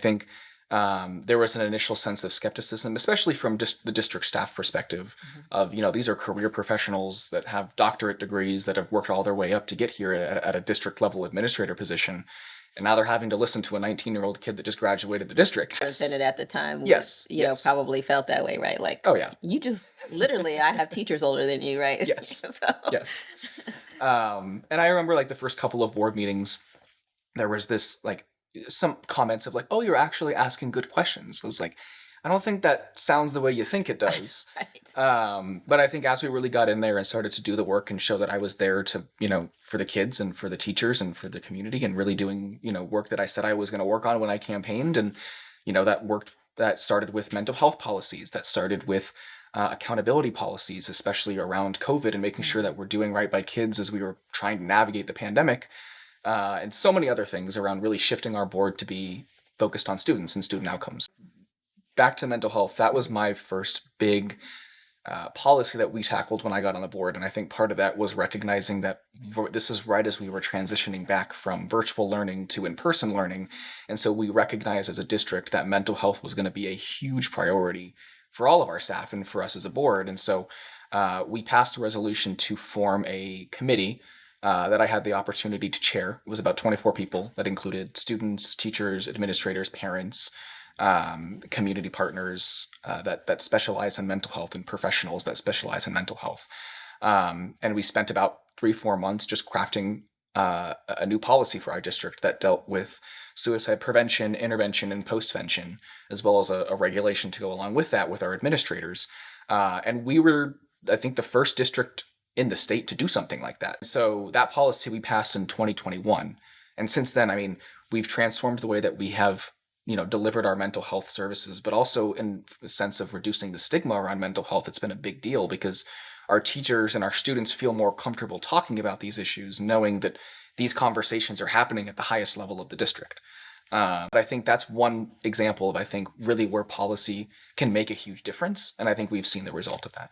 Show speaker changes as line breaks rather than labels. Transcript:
think there was an initial sense of skepticism, especially from just the district staff perspective of, these are career professionals that have doctorate degrees that have worked all their way up to get here at a district level administrator position. And now they're having to listen to a 19-year-old kid that just graduated the district.
Presented at the time would,
Yes.
probably felt that way, right? Like,
Oh, yeah.
you just literally, I have teachers older than you, right?
Yes.
So.
Yes. And I remember like the first couple of board meetings, there was this like some comments of like, oh, you're actually asking good questions. I was like, I don't think that sounds the way you think it does.
Right.
But I think as we really got in there and started to do the work and show that I was there to, for the kids and for the teachers and for the community and really doing, work that I said I was going to work on when I campaigned. And, that started with mental health policies, that started with accountability policies, especially around COVID and making sure that we're doing right by kids as we were trying to navigate the pandemic. And so many other things around really shifting our board to be focused on students and student outcomes. Back to mental health, that was my first big policy that we tackled when I got on the board. And I think part of that was recognizing that this is right as we were transitioning back from virtual learning to in-person learning. And so we recognized as a district that mental health was going to be a huge priority for all of our staff and for us as a board. And so we passed a resolution to form a committee that I had the opportunity to chair. It was about 24 people that included students, teachers, administrators, parents, community partners that specialize in mental health and professionals that specialize in mental health. And we spent about 3-4 months just crafting a new policy for our district that dealt with suicide prevention, intervention, and postvention, as well as a regulation to go along with that with our administrators. And we were, I think, the first district in the state to do something like that. So that policy we passed in 2021. And since then, I mean, we've transformed the way that we have delivered our mental health services, but also in the sense of reducing the stigma around mental health. It's been a big deal because our teachers and our students feel more comfortable talking about these issues, knowing that these conversations are happening at the highest level of the district. But I think that's one example of, I think, really where policy can make a huge difference. And I think we've seen the result of that.